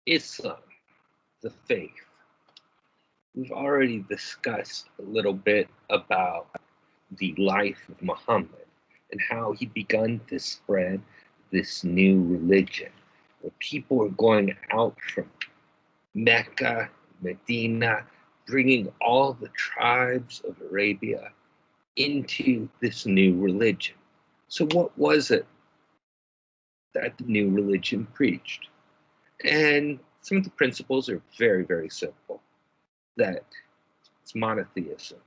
Islam, the faith. We've already discussed a little bit about the life of Muhammad and how he begun to spread this new religion, where people are going out from Mecca, Medina, bringing all the tribes of Arabia into this new religion. So, what was it that the new religion preached? And some of the principles are very, very simple. That it's monotheism.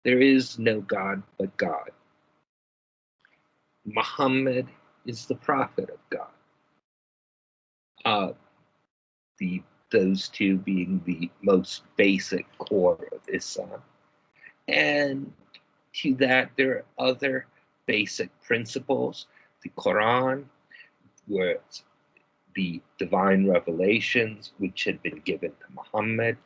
There is no God but God. Muhammad is the prophet of God. Uh, those two being the most basic core of Islam. And to that, there are other basic principles. The Quran, where it's the divine revelations which had been given to Muhammad,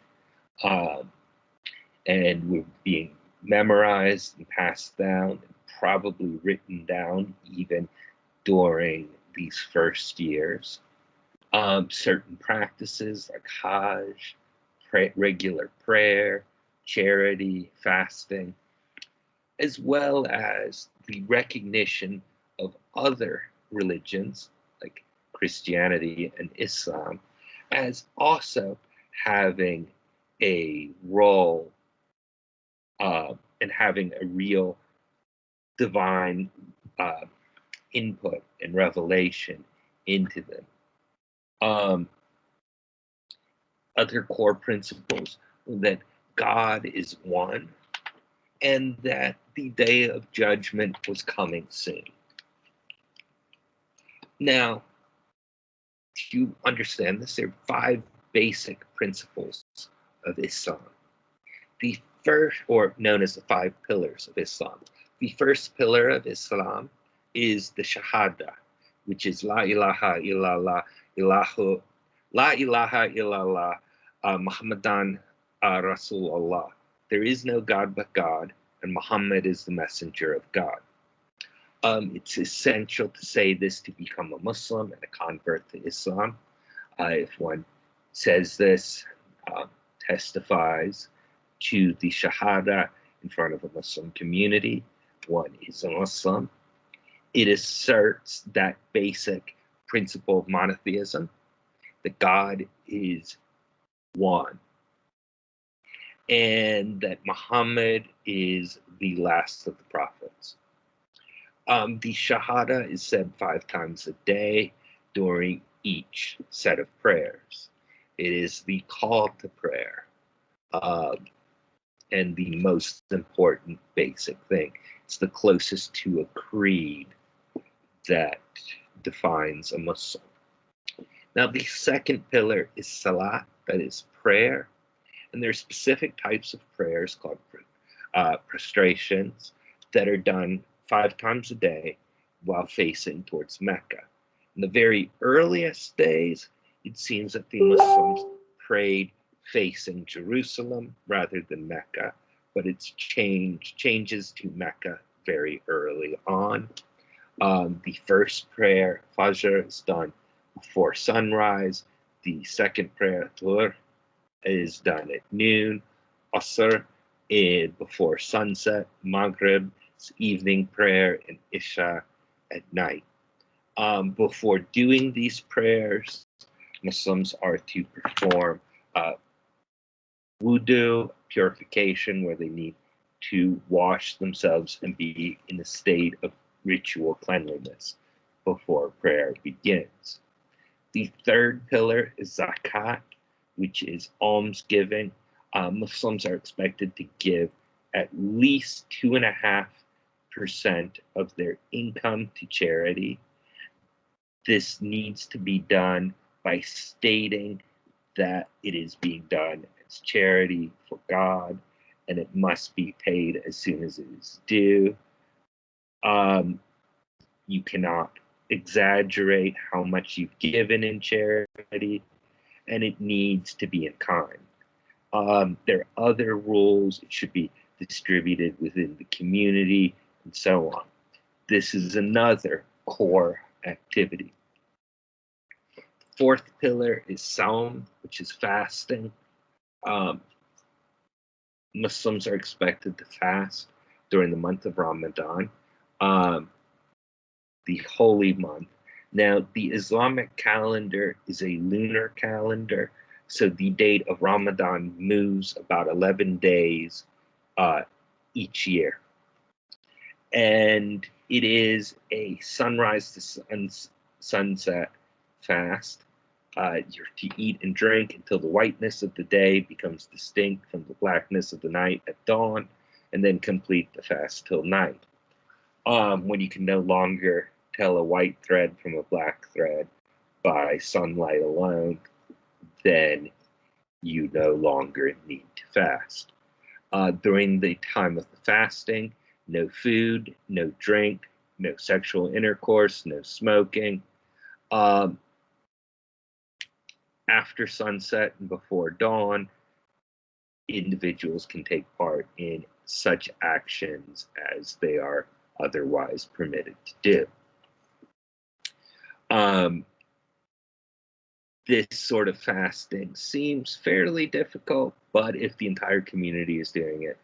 and were being memorized and passed down, and probably written down even during these first years. Certain practices like Hajj, regular prayer, charity, fasting, as well as the recognition of other religions like Christianity and Islam as also having a role and having a real divine input and revelation into them. Other core principles that God is one and that the day of judgment was coming soon. Now, to understand this, there are 5 basic principles of Islam. The first, or known as the 5 pillars of Islam. The first pillar of Islam is the Shahada, which is La ilaha illallah, La ilaha illallah, Muhammadan Rasulullah. There is no God but God, and Muhammad is the messenger of God. It's essential to say this to become a Muslim and a convert to Islam. If one says this, testifies to the Shahada in front of a Muslim community, one is a Muslim. It asserts that basic principle of monotheism, that God is one, and that Muhammad is the last of the prophets. The Shahada is said 5 times a day during each set of prayers. It is the call to prayer and the most important basic thing. It's the closest to a creed that defines a Muslim. Now, the second pillar is Salat, that is prayer. And there are specific types of prayers called prostrations that are done 5 times a day while facing towards Mecca. In the very earliest days, it seems that the Muslims prayed facing Jerusalem rather than Mecca, but it's changes to Mecca very early on. The first prayer, Fajr, is done before sunrise. The second prayer, Dhuhr, is done at noon. Asr, before sunset. Maghrib is evening prayer, and Isha at night. Before doing these prayers, Muslims are to perform wudu, purification, where they need to wash themselves and be in a state of ritual cleanliness before prayer begins. The third pillar is zakat, which is almsgiving. Muslims are expected to give at least 2.5% of their income to charity. This needs to be done by stating that it is being done as charity for God, and it must be paid as soon as it is due. You cannot exaggerate how much you've given in charity, and it needs to be in kind. There are other rules. It should be distributed within the community and so on. This is another core activity. fourth pillar is Saum, which is fasting. Um, Muslims are expected to fast during the month of Ramadan, um, the holy month. Now, the Islamic calendar is a lunar calendar, so the date of Ramadan moves about 11 days each year. And it is a sunrise to sunset fast. You're to eat and drink until the whiteness of the day becomes distinct from the blackness of the night at dawn, and then complete the fast till night. When you can no longer tell a white thread from a black thread by sunlight alone, then you no longer need to fast. During the time of the fasting, no food, no drink, no sexual intercourse, no smoking. Um, After sunset and before dawn, individuals can take part in such actions as they are otherwise permitted to do. This sort of fasting seems fairly difficult, but if the entire community is doing it,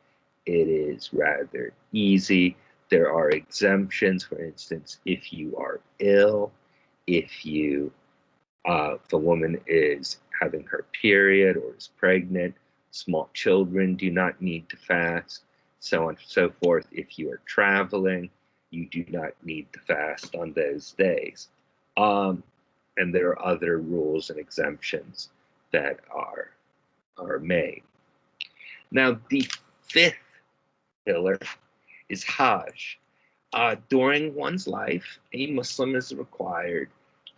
it is rather easy. There are exemptions, for instance, if you are ill, if the woman is having her period or is pregnant, small children do not need to fast, so on and so forth. If you are traveling, you do not need to fast on those days. And there are other rules and exemptions that are made. Now, the fifth pillar is Hajj. During one's life, a Muslim is required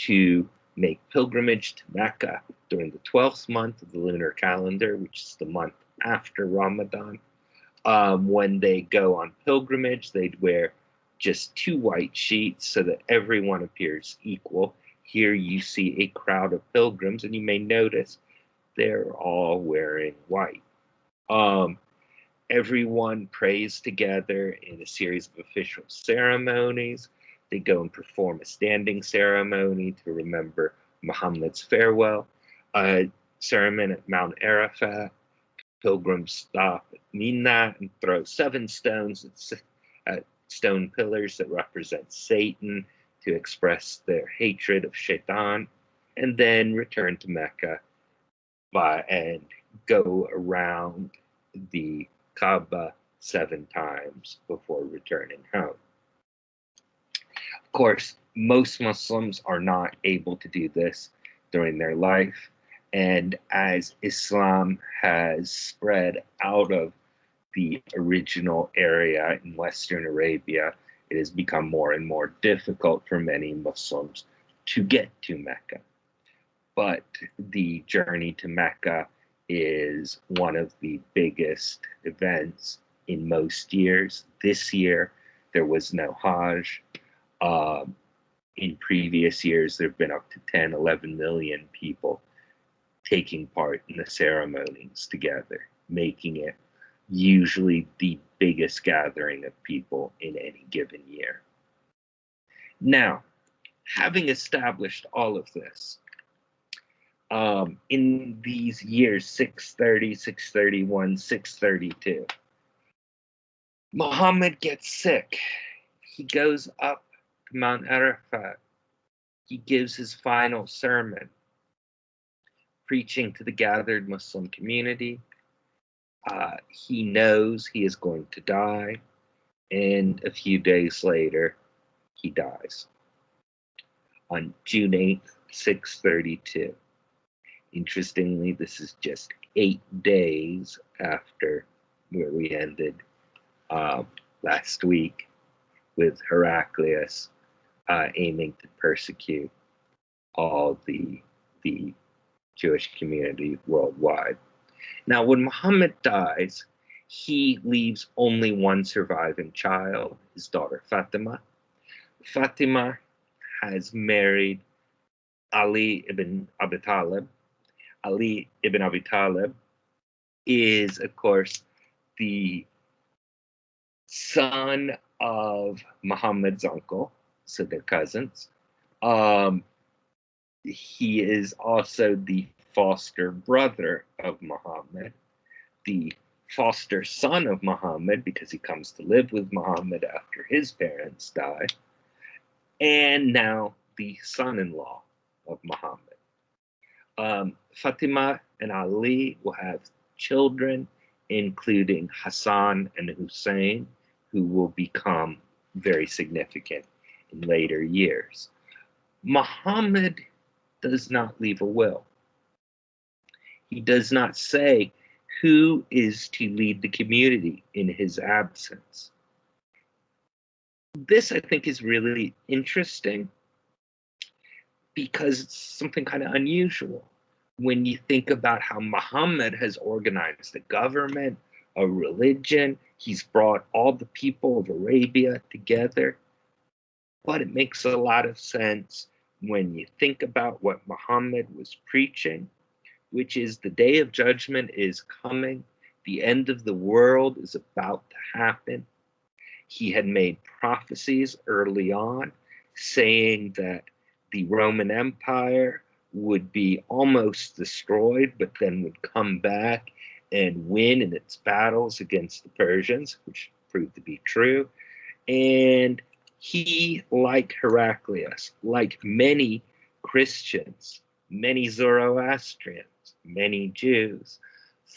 to make pilgrimage to Mecca during the 12th month of the lunar calendar, which is the month after Ramadan. When they go on pilgrimage, they'd wear just 2 white sheets so that everyone appears equal. Here you see a crowd of pilgrims, and you may notice they're all wearing white. Everyone prays together in a series of official ceremonies. They go and perform a standing ceremony to remember Muhammad's farewell. A ceremony at Mount Arafat. Pilgrims stop at Mina and throw 7 stones at stone pillars that represent Satan to express their hatred of Shaitan, and then return to Mecca and go around the Kaaba 7 times before returning home. Of course, most Muslims are not able to do this during their life, and as Islam has spread out of the original area in Western Arabia, it has become more and more difficult for many Muslims to get to Mecca. But the journey to Mecca is one of the biggest events in most years. This year, there was no Hajj. In previous years, there have been up to 10, 11 million people taking part in the ceremonies together, making it usually the biggest gathering of people in any given year. Now, having established all of this, in these years 630, 631, 632, Muhammad gets sick. He goes up to Mount Arafat. He gives his final sermon, preaching to the gathered Muslim community. He knows he is going to die, and a few days later, he dies on June 8th, 632. Interestingly, this is just 8 days after where we ended last week with Heraclius aiming to persecute all the Jewish community worldwide. Now, when Muhammad dies, he leaves only one surviving child, his daughter Fatima. Fatima has married Ali ibn Abi Talib. Ali ibn Abi Talib is, of course, the son of Muhammad's uncle, so they're cousins. He is also the foster brother of Muhammad, the foster son of Muhammad, because he comes to live with Muhammad after his parents die, and now the son-in-law of Muhammad. Fatima and Ali will have children, including Hassan and Hussein, who will become very significant in later years. Muhammad does not leave a will. He does not say who is to lead the community in his absence. This, I think, is really interesting because it's something kind of unusual when you think about how Muhammad has organized a government, a religion. He's brought all the people of Arabia together. But it makes a lot of sense when you think about what Muhammad was preaching, which is the day of judgment is coming. The end of the world is about to happen. He had made prophecies early on saying that the Roman Empire would be almost destroyed, but then would come back and win in its battles against the Persians, which proved to be true. And he, like Heraclius, like many Christians, many Zoroastrians, many Jews,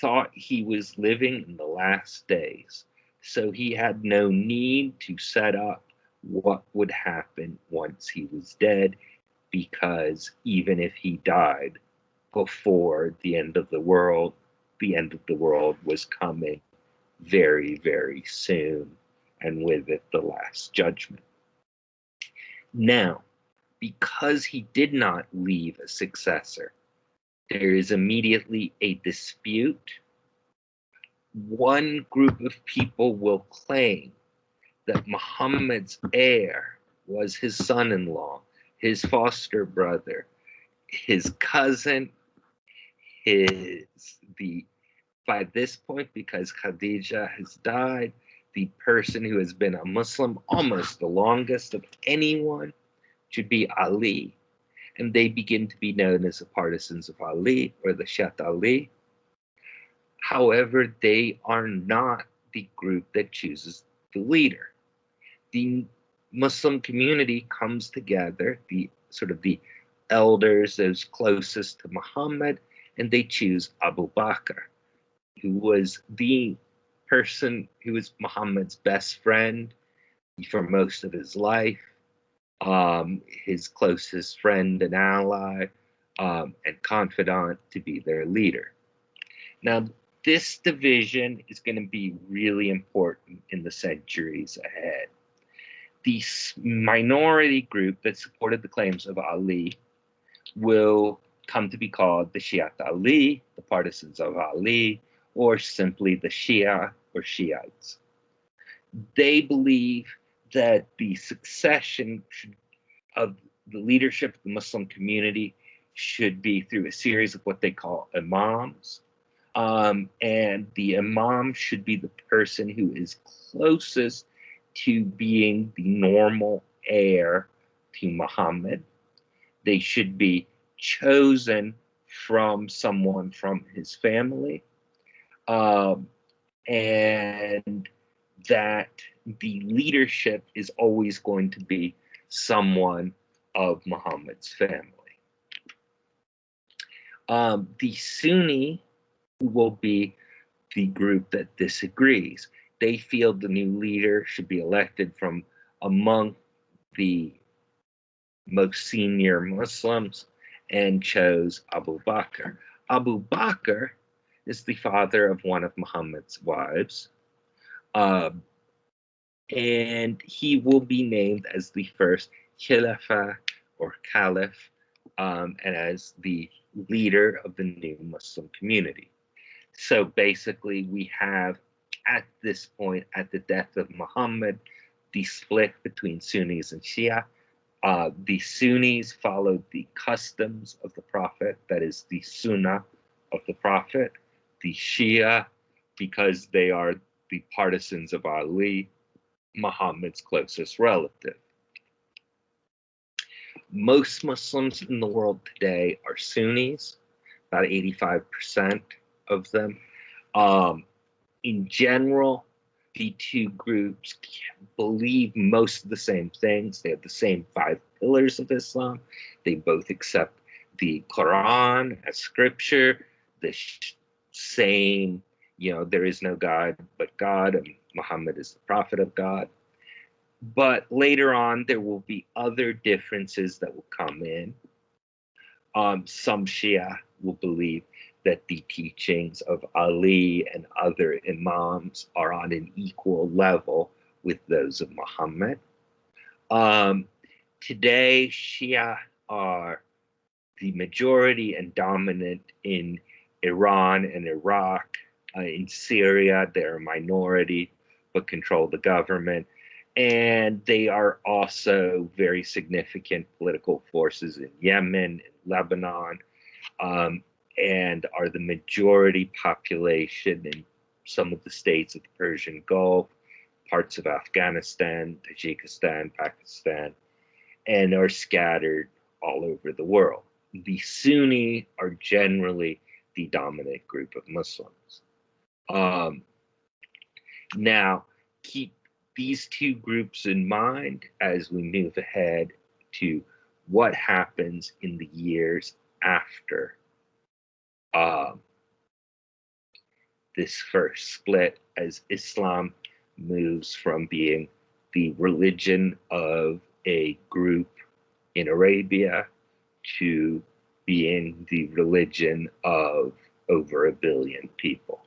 thought he was living in the last days. So he had no need to set up what would happen once he was dead, because even if he died before the end of the world was coming very, very soon, and with it the last judgment. Now, because he did not leave a successor, there is immediately a dispute. One group of people will claim that Muhammad's heir was his son-in-law, his foster brother, his cousin, by this point, because Khadija has died, the person who has been a Muslim almost the longest of anyone should be Ali. And they begin to be known as the partisans of Ali, or the Shat Ali. However, they are not the group that chooses the leader. The Muslim community comes together, the elders, those closest to Muhammad, and they choose Abu Bakr, who was the person who was Muhammad's best friend for most of his life, his closest friend and ally, and confidant, to be their leader. Now, this division is going to be really important in the centuries ahead. The minority group that supported the claims of Ali will come to be called the Shi'at Ali, the partisans of Ali, or simply the Shia or Shiites. They believe that the succession of the leadership of the Muslim community should be through a series of what they call imams. And the imam should be the person who is closest to being the normal heir to Muhammad. They should be chosen from someone from his family, and that the leadership is always going to be someone of Muhammad's family. The Sunni will be the group that disagrees. They feel the new leader should be elected from among the most senior Muslims and chose Abu Bakr. Abu Bakr is the father of one of Muhammad's wives, and he will be named as the first Khalifa or Caliph, and as the leader of the new Muslim community. So basically, we have at this point, at the death of Muhammad, the split between Sunnis and Shia. The Sunnis followed the customs of the Prophet, that is the Sunnah of the Prophet. The Shia, because they are the partisans of Ali, Muhammad's closest relative. Most Muslims in the world today are Sunnis, about 85% of them. In general, the two groups believe most of the same things. They have the same 5 pillars of Islam. They both accept the Quran as scripture, the same, there is no God but God, and Muhammad is the prophet of God. But later on, there will be other differences that will come in. Some Shia will believe that the teachings of Ali and other Imams are on an equal level with those of Muhammad. Today, Shia are the majority and dominant in Iran and Iraq. In Syria, they're a minority but control the government. And they are also very significant political forces in Yemen, in Lebanon, and are the majority population in some of the states of the Persian Gulf, parts of Afghanistan, Tajikistan, Pakistan, and are scattered all over the world. The Sunni are generally the dominant group of Muslims. Now, keep these two groups in mind as we move ahead to what happens in the years after this first split, as Islam moves from being the religion of a group in Arabia to being the religion of over 1 billion people.